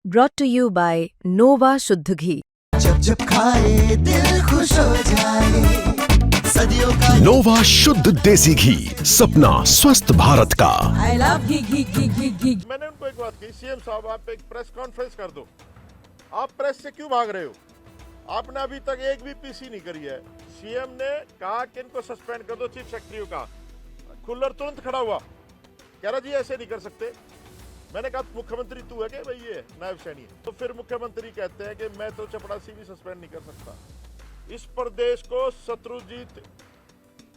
brought to you by Nova शुद्ध घी। जब जब खाए दिल खुश हो जाए, सदियों का नोवा शुद्ध देसी घी, सपना स्वस्थ भारत का। I love घी घी घी घी घी। मैंने उनको एक बात कही, सीएम साहब आप एक प्रेस कॉन्फ्रेंस कर दो। आप प्रेस से क्यों भाग रहे हो? आपने अभी तक एक भी पीसी नहीं करी है। सीएम ने कहा कि इनको सस्पेंड कर दो, चीफ सेक्रेटरी का। खुल्लर तुरंत खड़ा हुआ, कह रहा जी ऐसे नहीं कर सकते। मैंने कहा मुख्यमंत्री तू है क्या भाई? ये नायब सैनी है। तो फिर मुख्यमंत्री कहते हैं कि मैं तो चपड़ासी भी सस्पेंड नहीं कर सकता। इस प्रदेश को शत्रुजीत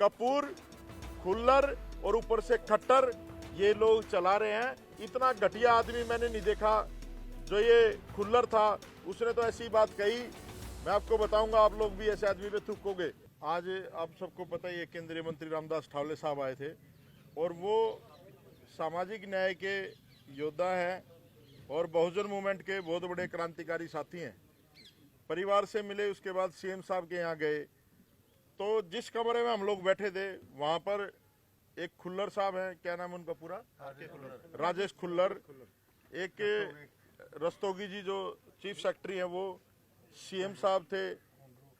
कपूर, खुल्लर और ऊपर से खट्टर ये लोग चला रहे हैं। इतना घटिया आदमी मैंने नहीं देखा। जो ये खुल्लर था उसने तो ऐसी बात कही, मैं आपको बताऊंगा, आप लोग भी ऐसे आदमी पे थूकोगे। आज आप सबको पता ही है, केंद्रीय मंत्री रामदास अठावले साहब आए थे और वो सामाजिक न्याय के योद्धा हैं और बहुजन मूवमेंट के बहुत बड़े क्रांतिकारी साथी हैं। परिवार से मिले, उसके बाद सीएम साहब के यहाँ गए। तो जिस कमरे में हम लोग बैठे थे वहाँ पर एक खुल्लर साहब हैं, क्या नाम है उनका पूरा? राजेश खुल्लर। एक रस्तोगी जी जो चीफ सेक्रेटरी हैं वो सीएम साहब थे।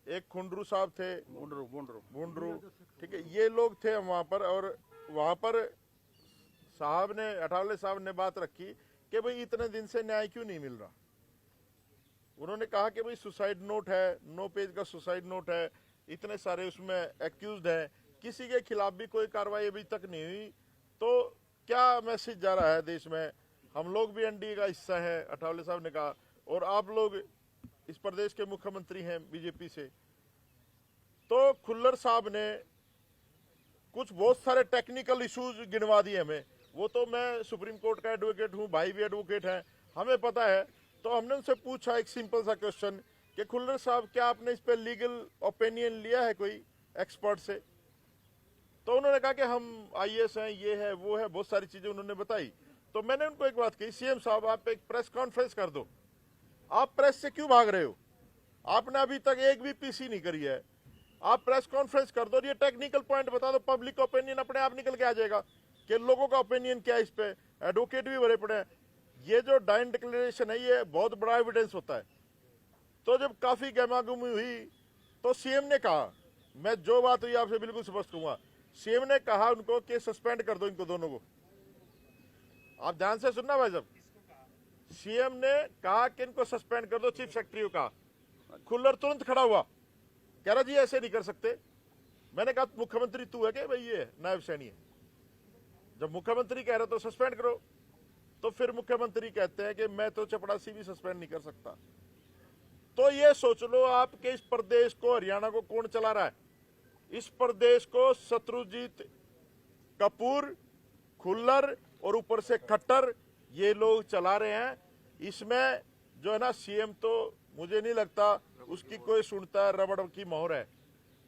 एक खुंडरू साहब थे, बुंडरू, ठीक है, ये लोग थे वहाँ पर। और वहाँ पर साहब ने, अठावले साहब ने बात रखी कि भाई इतने दिन से न्याय क्यों नहीं मिल रहा। उन्होंने कहा कि भाई सुसाइड नोट है, 9 पेज का सुसाइड नोट है, इतने सारे उसमें एक्यूज्ड हैं, किसी के खिलाफ भी कोई कार्रवाई अभी तक नहीं हुई। तो क्या मैसेज जा रहा है देश में? हम लोग भी एनडीए का हिस्सा है, अठावले साहब ने कहा, और आप लोग इस प्रदेश के मुख्यमंत्री हैं बीजेपी से। तो खुल्लर साहब ने कुछ बहुत सारे टेक्निकल इश्यूज गिनवा दिए हमें। वो तो मैं सुप्रीम कोर्ट का एडवोकेट हूँ, भाई भी एडवोकेट हैं, हमें पता है। तो हमने उनसे पूछा एक सिंपल सा क्वेश्चन कि खुल्लर साहब क्या आपने इस पे लीगल ओपिनियन लिया है कोई एक्सपर्ट से? तो उन्होंने कहा कि हम आईएएस हैं, ये है वो है, बहुत सारी चीजें उन्होंने बताई। तो मैंने उनको एक बात कही, सीएम साहब आप एक प्रेस कॉन्फ्रेंस कर दो। आप प्रेस से क्यों भाग रहे हो? आपने अभी तक एक भी पीसी नहीं करी है। आप प्रेस कॉन्फ्रेंस कर दो और ये टेक्निकल पॉइंट बता दो, पब्लिक ओपिनियन अपने आप निकल के आ जाएगा कि लोगों का ओपिनियन क्या है इस पे। एडवोकेट भी भरे पड़े हैं। ये जो डाइन डिक्लेरेशन है ये बहुत बड़ा एविडेंस होता है। तो जब काफी गहमागुमी हुई तो सीएम ने कहा, मैं जो बात हुई आपसे बिल्कुल स्पष्ट कहूंगा, सीएम ने कहा उनको कि सस्पेंड कर दो इनको दोनों को। आप ध्यान से सुनना भाई साहब, सीएम ने कहा कि इनको सस्पेंड कर दो, चीफ सेक्रेटरी का। खुल्लर तुरंत खड़ा हुआ, कह रहा जी ऐसे नहीं कर सकते। मैंने कहा मुख्यमंत्री तू है क्या भाई? ये नायब सैनी है। जब मुख्यमंत्री कह रहे तो सस्पेंड करो। तो फिर मुख्यमंत्री कहते हैं कि मैं तो चपड़ासी भी सस्पेंड नहीं कर सकता। तो ये सोच लो आप कि इस प्रदेश को, हरियाणा को कौन चला रहा है? इस प्रदेश को शत्रुजीत कपूर, खुल्लर और ऊपर से खट्टर ये लोग चला रहे हैं। इसमें जो है ना, सीएम तो मुझे नहीं लगता उसकी कोई सुनता है, रबड़ की मोहर है।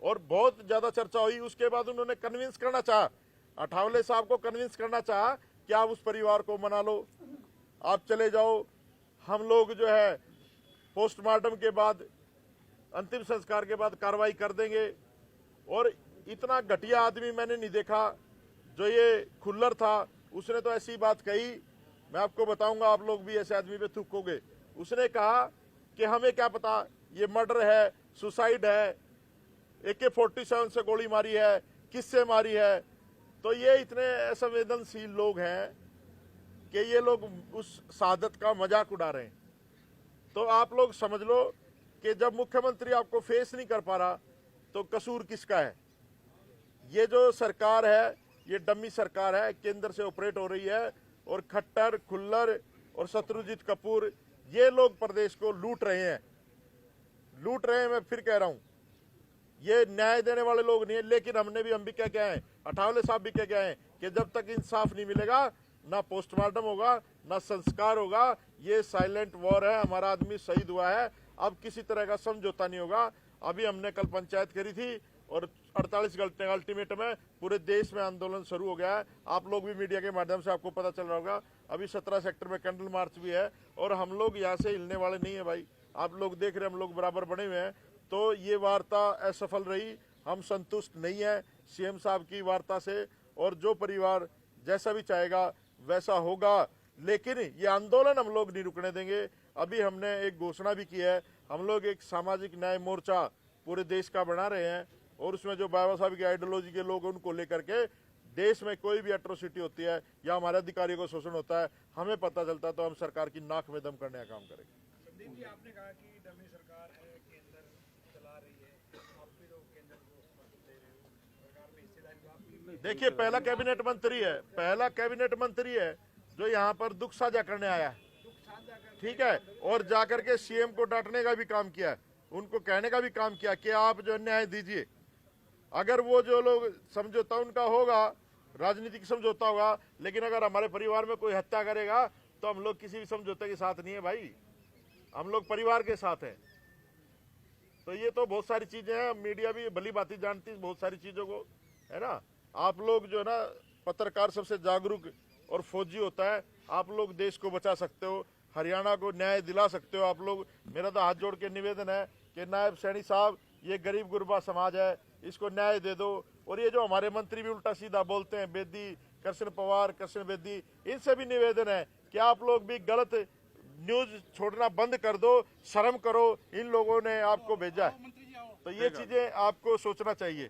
और बहुत ज्यादा चर्चा हुई, उसके बाद उन्होंने कन्विंस करना चाहा, अठावले साहब को कन्विंस करना चाहा कि आप उस परिवार को मना लो, आप चले जाओ, हम लोग जो है पोस्टमार्टम के बाद, अंतिम संस्कार के बाद कार्रवाई कर देंगे। और इतना घटिया आदमी मैंने नहीं देखा। जो ये खुल्लर था उसने तो ऐसी बात कही, मैं आपको बताऊंगा, आप लोग भी ऐसे आदमी पे थूकोगे। उसने कहा कि हमें क्या पता ये मर्डर है, सुसाइड है, AK-47 से गोली मारी है, किससे मारी है। तो ये इतने असंवेदनशील लोग हैं कि ये लोग उस शहादत का मजाक उड़ा रहे हैं। तो आप लोग समझ लो कि जब मुख्यमंत्री आपको फेस नहीं कर पा रहा तो कसूर किसका है? ये जो सरकार है ये डम्मी सरकार है, केंद्र से ऑपरेट हो रही है। और खट्टर, खुल्लर और शत्रुजीत कपूर ये लोग प्रदेश को लूट रहे हैं, लूट रहे हैं। मैं फिर कह रहा हूं, ये न्याय देने वाले लोग नहीं है। लेकिन हम भी क्या क्या है, अठावले साहब भी क्या क्या है कि जब तक इंसाफ नहीं मिलेगा ना पोस्टमार्टम होगा ना संस्कार होगा। ये साइलेंट वॉर है, हमारा आदमी शहीद हुआ है, अब किसी तरह का समझौता नहीं होगा। अभी हमने कल पंचायत करी थी और 48 घंटे का अल्टीमेटम है, पूरे देश में आंदोलन शुरू हो गया है। आप लोग भी मीडिया के माध्यम से आपको पता चल रहा होगा, अभी 17 सेक्टर में कैंडल मार्च भी है। और हम लोग यहाँ से हिलने वाले नहीं है भाई, आप लोग देख रहे हैं हम लोग बराबर बने हुए हैं। तो ये वार्ता असफल रही, हम संतुष्ट नहीं है सीएम साहब की वार्ता से। और जो परिवार जैसा भी चाहेगा वैसा होगा, लेकिन ये आंदोलन हम लोग नहीं रुकने देंगे। अभी हमने एक घोषणा भी की है, हम लोग एक सामाजिक न्याय मोर्चा पूरे देश का बना रहे हैं और उसमें जो बाबा साहब की आइडियोलॉजी के लोग उनको लेकर के देश में कोई भी एट्रोसिटी होती है या हमारे अधिकारियों को शोषण होता है, हमें पता चलता है तो हम सरकार की नाक में दम करने का काम करेंगे। संदीप जी, आपने कहा कि डमी सरकार है, केंद्र चला रही है, आप भी लोग केंद्र को समर्थन दे रहे हो, सरकार में हिस्सेदारी आपकी। देखिए, पहला कैबिनेट मंत्री है जो यहाँ पर दुख साझा करने आया है, ठीक है, और जाकर के सीएम को डांटने का भी काम किया है, उनको कहने का भी काम किया कि आप जो न्याय दीजिए। अगर वो जो लोग समझौता उनका होगा, राजनीतिक समझौता होगा, लेकिन अगर हमारे परिवार में कोई हत्या करेगा तो हम लोग किसी भी समझौते के साथ नहीं है भाई, हम लोग परिवार के साथ हैं। तो ये तो बहुत सारी चीजें हैं, मीडिया भी भली भांति जानती है बहुत सारी चीजों को, है ना। आप लोग जो है ना, पत्रकार सबसे जागरूक और फौजी होता है, आप लोग देश को बचा सकते हो, हरियाणा को न्याय दिला सकते हो आप लोग। मेरा तो हाथ जोड़ के निवेदन है कि नायब सैनी साहब, ये गरीब गुरबा समाज है, इसको न्याय दे दो। और ये जो हमारे मंत्री भी उल्टा सीधा बोलते हैं, बेदी, कृष्ण पवार, कृष्ण बेदी, इनसे भी निवेदन है कि आप लोग भी गलत न्यूज छोड़ना बंद कर दो, शर्म करो, इन लोगों ने आपको भेजा है, तो ये चीजें आपको सोचना चाहिए।